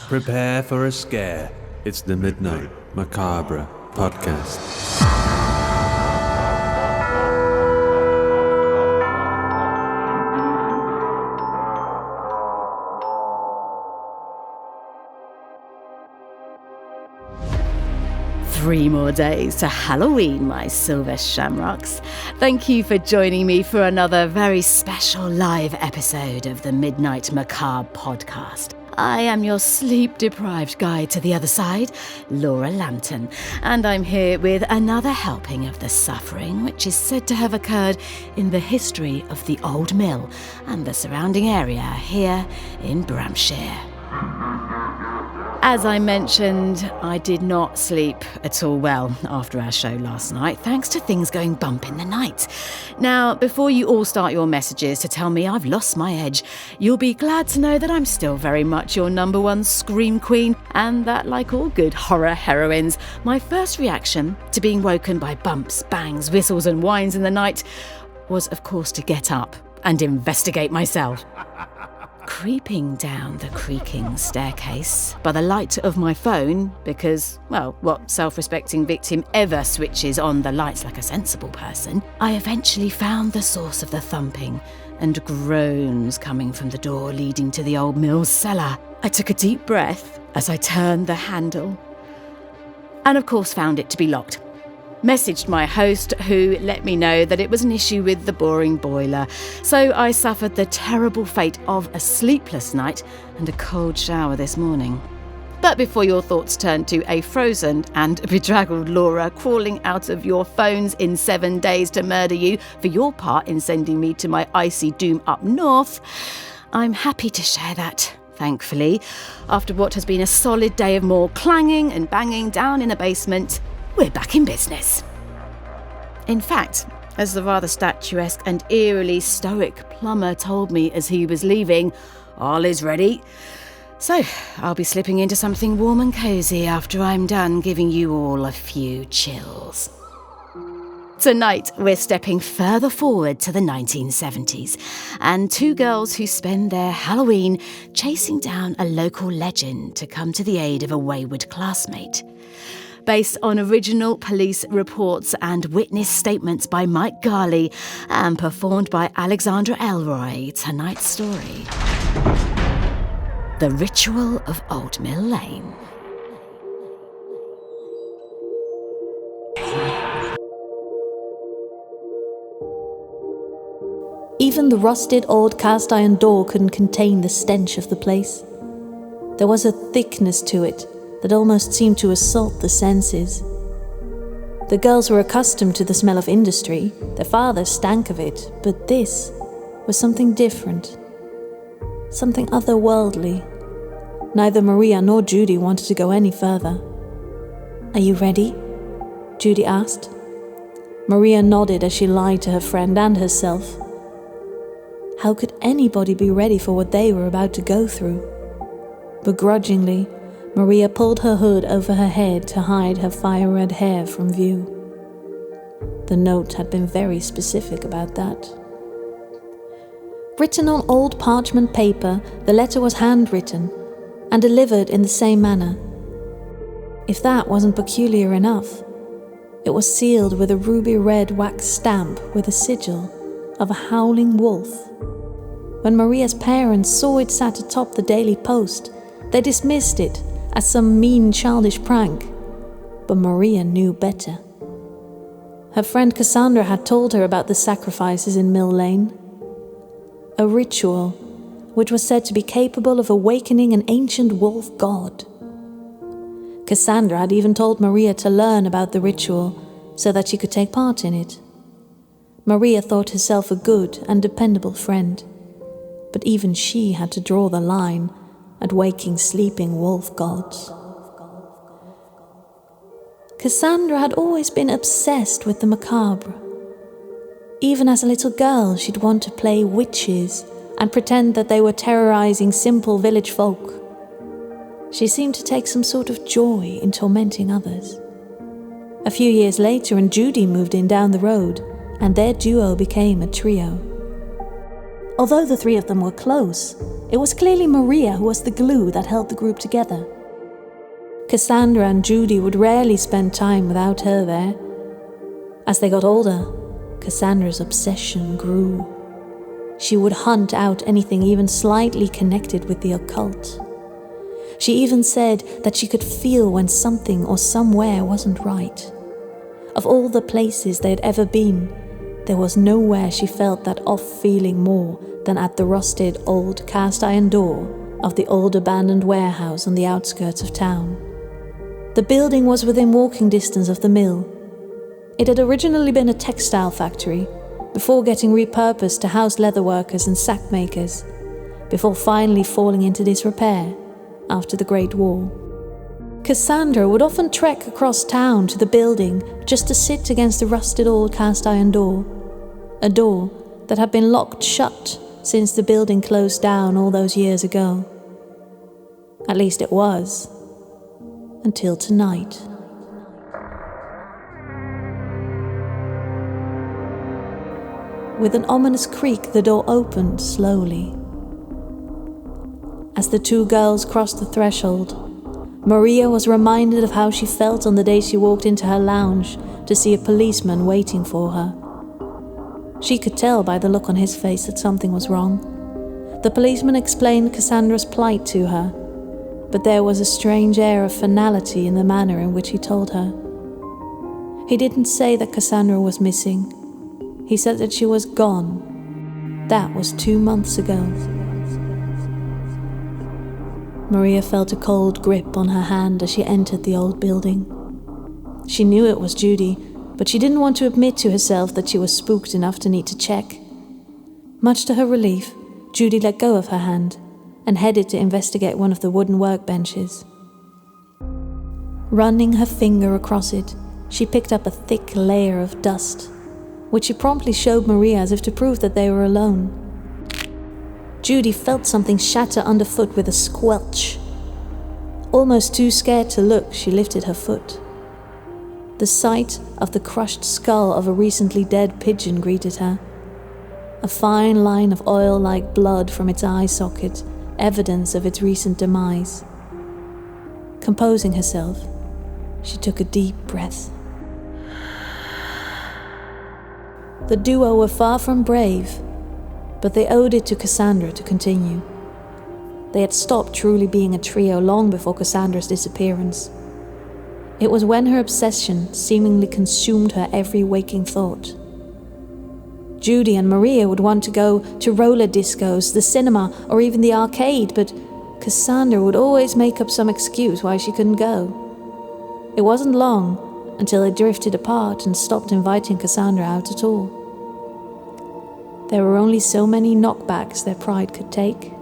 Prepare for a scare. It's the Midnight Macabre Podcast. Three more days to Halloween, my silver shamrocks. Thank you for joining me for another very special live episode of the Midnight Macabre Podcast. I am your sleep-deprived guide to the other side, Laura Lambton, and I'm here with another helping of the suffering which is said to have occurred in the history of the Old Mill and the surrounding area here in Bramshire. As I mentioned, I did not sleep at all well after our show last night, thanks to things going bump in the night. Now, before you all start your messages to tell me I've lost my edge, you'll be glad to know that I'm still very much your number one scream queen, and that, like all good horror heroines, my first reaction to being woken by bumps, bangs, whistles and whines in the night was, of course, to get up and investigate myself. Creeping down the creaking staircase by the light of my phone, because, well, what self-respecting victim ever switches on the lights like a sensible person, I eventually found the source of the thumping and groans coming from the door leading to the old mill's cellar. I took a deep breath as I turned the handle and, of course, found it to be locked. Messaged my host, who let me know that it was an issue with the boring boiler, so I suffered the terrible fate of a sleepless night and a cold shower this morning. But before your thoughts turn to a frozen and bedraggled Laura crawling out of your phones in 7 days to murder you for your part in sending me to my icy doom up north, I'm happy to share that. Thankfully, after what has been a solid day of more clanging and banging down in a basement, we're back in business. In fact, as the rather statuesque and eerily stoic plumber told me as he was leaving, all is ready. So I'll be slipping into something warm and cosy after I'm done giving you all a few chills. Tonight, we're stepping further forward to the 1970s and two girls who spend their Halloween chasing down a local legend to come to the aid of a wayward classmate. Based on original police reports and witness statements by Mike Garley and performed by Alexandra Elroy, tonight's story: The Ritual of Old Mill Lane. Even the rusted old cast iron door couldn't contain the stench of the place. There was a thickness to it that almost seemed to assault the senses. The girls were accustomed to the smell of industry, their fathers stank of it, but this was something different, something otherworldly. Neither Maria nor Judy wanted to go any further. "Are you ready?" Judy asked. Maria nodded as she lied to her friend and herself. How could anybody be ready for what they were about to go through? Begrudgingly, Maria pulled her hood over her head to hide her fire-red hair from view. The note had been very specific about that. Written on old parchment paper, the letter was handwritten and delivered in the same manner. If that wasn't peculiar enough, it was sealed with a ruby-red wax stamp with a sigil of a howling wolf. When Maria's parents saw it sat atop the Daily Post, they dismissed it as some mean childish prank, but Maria knew better. Her friend Cassandra had told her about the sacrifices in Mill Lane, a ritual which was said to be capable of awakening an ancient wolf god. Cassandra had even told Maria to learn about the ritual so that she could take part in it. Maria thought herself a good and dependable friend, but even she had to draw the line at waking sleeping wolf gods. Cassandra had always been obsessed with the macabre. Even as a little girl, she'd want to play witches and pretend that they were terrorizing simple village folk. She seemed to take some sort of joy in tormenting others. A few years later, and Judy moved in down the road, and their duo became a trio. Although the three of them were close, it was clearly Maria who was the glue that held the group together. Cassandra and Judy would rarely spend time without her there. As they got older, Cassandra's obsession grew. She would hunt out anything even slightly connected with the occult. She even said that she could feel when something or somewhere wasn't right. Of all the places they'd ever been, there was nowhere she felt that off feeling more than at the rusted old cast iron door of the old abandoned warehouse on the outskirts of town. The building was within walking distance of the mill. It had originally been a textile factory, before getting repurposed to house leather workers and sack makers, before finally falling into disrepair after the Great War. Cassandra would often trek across town to the building just to sit against the rusted old cast iron door, a door that had been locked shut since the building closed down all those years ago. At least it was, until tonight. With an ominous creak, the door opened slowly. As the two girls crossed the threshold, Maria was reminded of how she felt on the day she walked into her lounge to see a policeman waiting for her. She could tell by the look on his face that something was wrong. The policeman explained Cassandra's plight to her, but there was a strange air of finality in the manner in which he told her. He didn't say that Cassandra was missing. He said that she was gone. That was 2 months ago. Maria felt a cold grip on her hand as she entered the old building. She knew it was Judy, but she didn't want to admit to herself that she was spooked enough to need to check. Much to her relief, Judy let go of her hand and headed to investigate one of the wooden workbenches. Running her finger across it, she picked up a thick layer of dust, which she promptly showed Maria as if to prove that they were alone. Judy felt something shatter underfoot with a squelch. Almost too scared to look, she lifted her foot. The sight of the crushed skull of a recently dead pigeon greeted her. A fine line of oil-like blood from its eye socket, evidence of its recent demise. Composing herself, she took a deep breath. The duo were far from brave, but they owed it to Cassandra to continue. They had stopped truly being a trio long before Cassandra's disappearance. It was when her obsession seemingly consumed her every waking thought. Judy and Maria would want to go to roller discos, the cinema, or even the arcade, but Cassandra would always make up some excuse why she couldn't go. It wasn't long until they drifted apart and stopped inviting Cassandra out at all. There were only so many knockbacks their pride could take.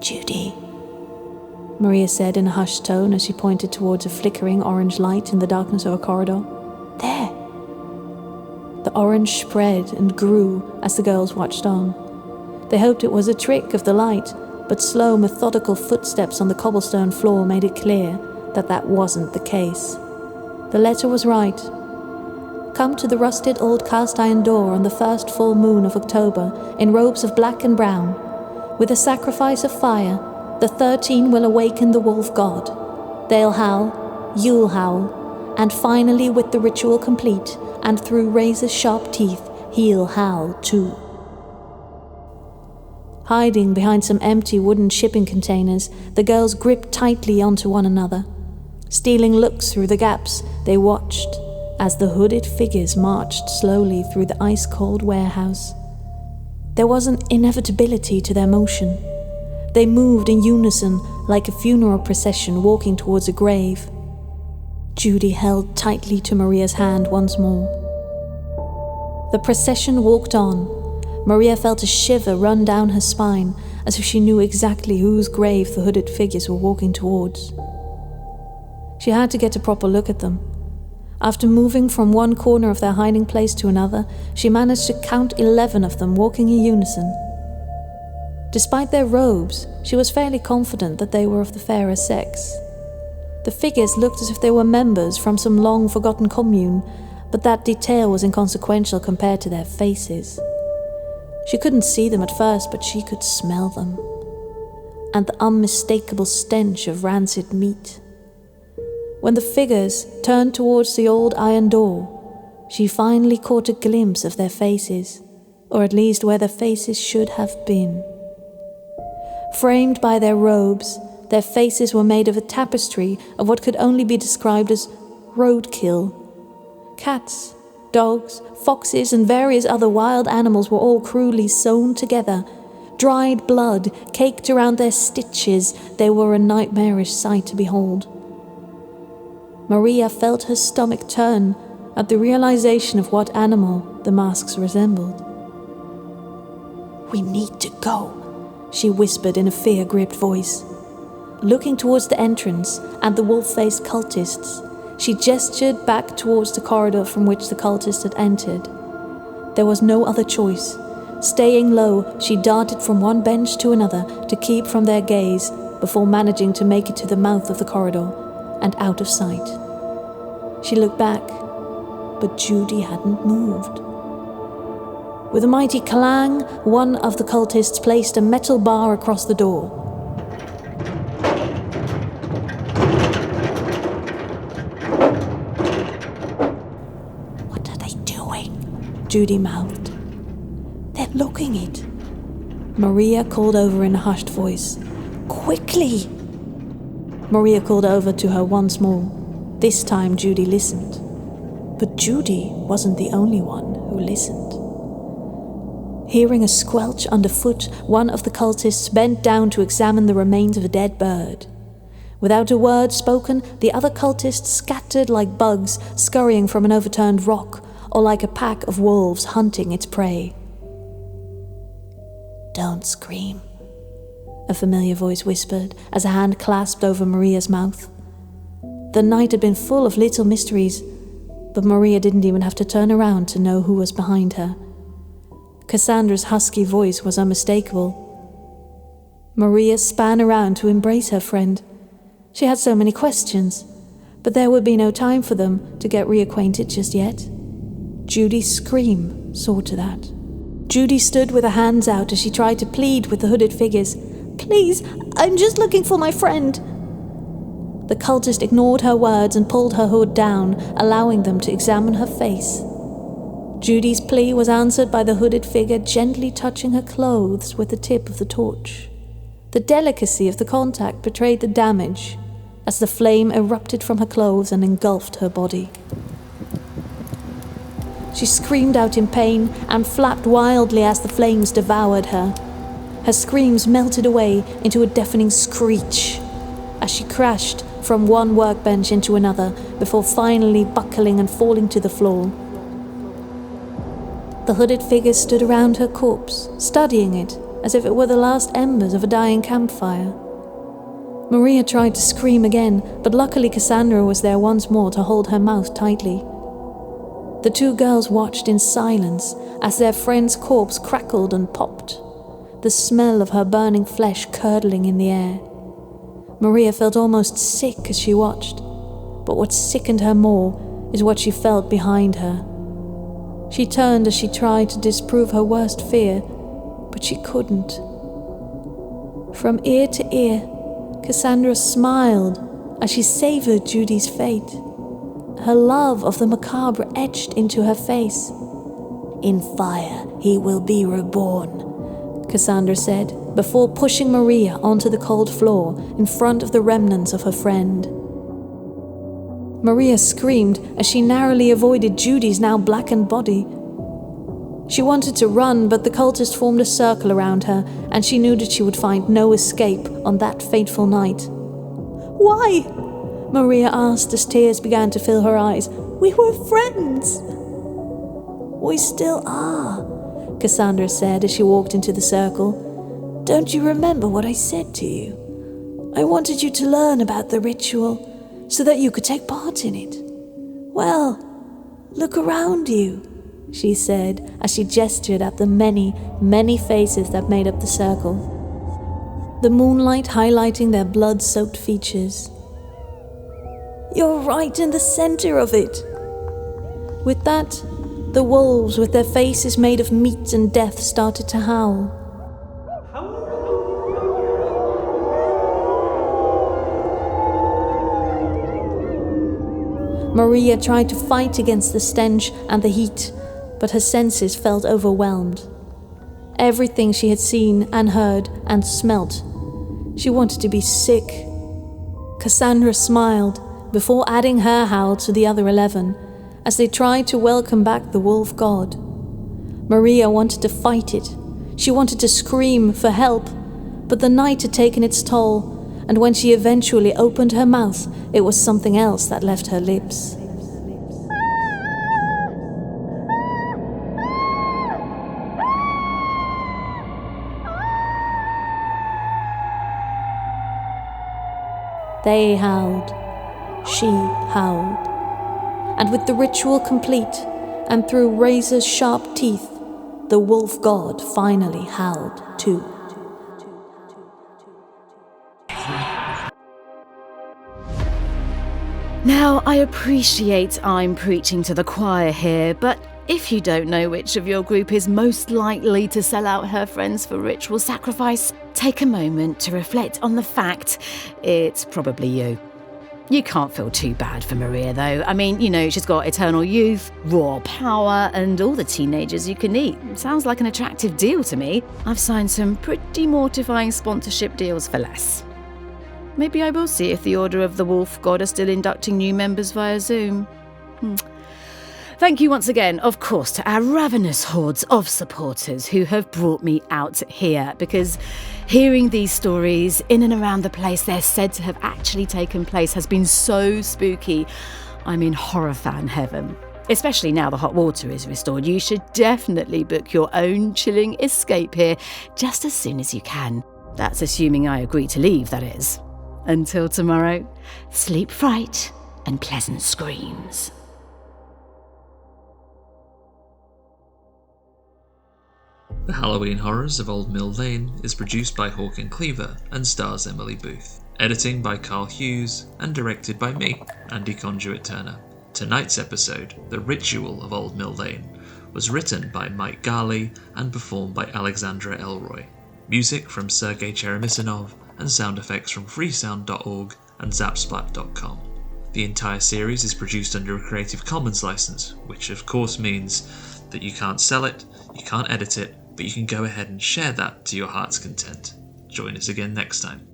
"Judy," Maria said in a hushed tone as she pointed towards a flickering orange light in the darkness of a corridor. "There." The orange spread and grew as the girls watched on. They hoped it was a trick of the light, but slow, methodical footsteps on the cobblestone floor made it clear that that wasn't the case. The letter was right. Come to the rusted old cast-iron door on the first full moon of October in robes of black and brown. With a sacrifice of fire, the 13 will awaken the wolf god. They'll howl, you'll howl, and finally, with the ritual complete, and through razor-sharp teeth, he'll howl too. Hiding behind some empty wooden shipping containers, the girls gripped tightly onto one another. Stealing looks through the gaps, they watched as the hooded figures marched slowly through the ice-cold warehouse. There was an inevitability to their motion. They moved in unison like a funeral procession walking towards a grave. Judy held tightly to Maria's hand once more. The procession walked on. Maria felt a shiver run down her spine as if she knew exactly whose grave the hooded figures were walking towards. She had to get a proper look at them. After moving from one corner of their hiding place to another, she managed to count 11 of them walking in unison. Despite their robes, she was fairly confident that they were of the fairer sex. The figures looked as if they were members from some long-forgotten commune, but that detail was inconsequential compared to their faces. She couldn't see them at first, but she could smell them. And the unmistakable stench of rancid meat. When the figures turned towards the old iron door, she finally caught a glimpse of their faces, or at least where their faces should have been. Framed by their robes, their faces were made of a tapestry of what could only be described as roadkill. Cats, dogs, foxes, and various other wild animals were all cruelly sewn together. Dried blood caked around their stitches. They were a nightmarish sight to behold. Maria felt her stomach turn at the realization of what animal the masks resembled. "We need to go," she whispered in a fear-gripped voice. Looking towards the entrance and the wolf-faced cultists, she gestured back towards the corridor from which the cultists had entered. There was no other choice. Staying low, she darted from one bench to another to keep from their gaze before managing to make it to the mouth of the corridor and out of sight. She looked back, but Judy hadn't moved. With a mighty clang, one of the cultists placed a metal bar across the door. "What are they doing?" Judy mouthed. "They're locking it." Maria called over in a hushed voice. "Quickly!" Maria called over to her once more. This time Judy listened. But Judy wasn't the only one who listened. Hearing a squelch underfoot, one of the cultists bent down to examine the remains of a dead bird. Without a word spoken, the other cultists scattered like bugs scurrying from an overturned rock, or like a pack of wolves hunting its prey. "Don't scream," a familiar voice whispered as a hand clasped over Maria's mouth. The night had been full of little mysteries, but Maria didn't even have to turn around to know who was behind her. Cassandra's husky voice was unmistakable. Maria span around to embrace her friend. She had so many questions, but there would be no time for them to get reacquainted just yet. Judy's scream saw to that. Judy stood with her hands out as she tried to plead with the hooded figures. "Please, I'm just looking for my friend." The cultist ignored her words and pulled her hood down, allowing them to examine her face. Judy's plea was answered by the hooded figure gently touching her clothes with the tip of the torch. The delicacy of the contact betrayed the damage as the flame erupted from her clothes and engulfed her body. She screamed out in pain and flapped wildly as the flames devoured her. Her screams melted away into a deafening screech as she crashed from one workbench into another before finally buckling and falling to the floor. The hooded figures stood around her corpse, studying it as if it were the last embers of a dying campfire. Maria tried to scream again, but luckily Cassandra was there once more to hold her mouth tightly. The two girls watched in silence as their friend's corpse crackled and popped, the smell of her burning flesh curdling in the air. Maria felt almost sick as she watched, but what sickened her more is what she felt behind her. She turned as she tried to disprove her worst fear, but she couldn't. From ear to ear, Cassandra smiled as she savored Judy's fate. Her love of the macabre etched into her face. "In fire he will be reborn," Cassandra said, before pushing Maria onto the cold floor in front of the remnants of her friend. Maria screamed as she narrowly avoided Judy's now blackened body. She wanted to run, but the cultist formed a circle around her, and she knew that she would find no escape on that fateful night. "Why?" Maria asked as tears began to fill her eyes. "We were friends." "We still are," Cassandra said as she walked into the circle. "Don't you remember what I said to you? I wanted you to learn about the ritual so that you could take part in it. Well, look around you," she said as she gestured at the many, many faces that made up the circle, the moonlight highlighting their blood-soaked features. You're right in the center of it." With that, the wolves, with their faces made of meat and death, started to howl. Maria tried to fight against the stench and the heat, but her senses felt overwhelmed. Everything she had seen and heard and smelt, she wanted to be sick. Cassandra smiled before adding her howl to the other 11 as they tried to welcome back the wolf god. Maria wanted to fight it. She wanted to scream for help, but the night had taken its toll, and when she eventually opened her mouth, it was something else that left her lips. They howled. She howled. And with the ritual complete, and through razor-sharp teeth, the wolf god finally howled too. Now, I appreciate I'm preaching to the choir here, but if you don't know which of your group is most likely to sell out her friends for ritual sacrifice, take a moment to reflect on the fact it's probably you. You can't feel too bad for Maria, though. I mean, she's got eternal youth, raw power, and all the teenagers you can eat. Sounds like an attractive deal to me. I've signed some pretty mortifying sponsorship deals for less. Maybe I will see if the Order of the Wolf God are still inducting new members via Zoom. Thank you once again, of course, to our ravenous hordes of supporters who have brought me out here, because hearing these stories in and around the place they're said to have actually taken place has been so spooky. I'm in horror fan heaven. Especially now the hot water is restored, you should definitely book your own chilling escape here just as soon as you can. That's assuming I agree to leave, that is. Until tomorrow, sleep fright and pleasant screams. The Halloween Horrors of Old Mill Lane is produced by Hawk Cleaver and stars Emily Booth. Editing by Carl Hughes and directed by me, Andy Conduit Turner. Tonight's episode, The Ritual of Old Mill Lane, was written by Mike Garley and performed by Alexandra Elroy. Music from Sergei Cheremisinov and sound effects from freesound.org and zapsplat.com. The entire series is produced under a Creative Commons license, which of course means that you can't sell it, you can't edit it, but you can go ahead and share that to your heart's content. Join us again next time.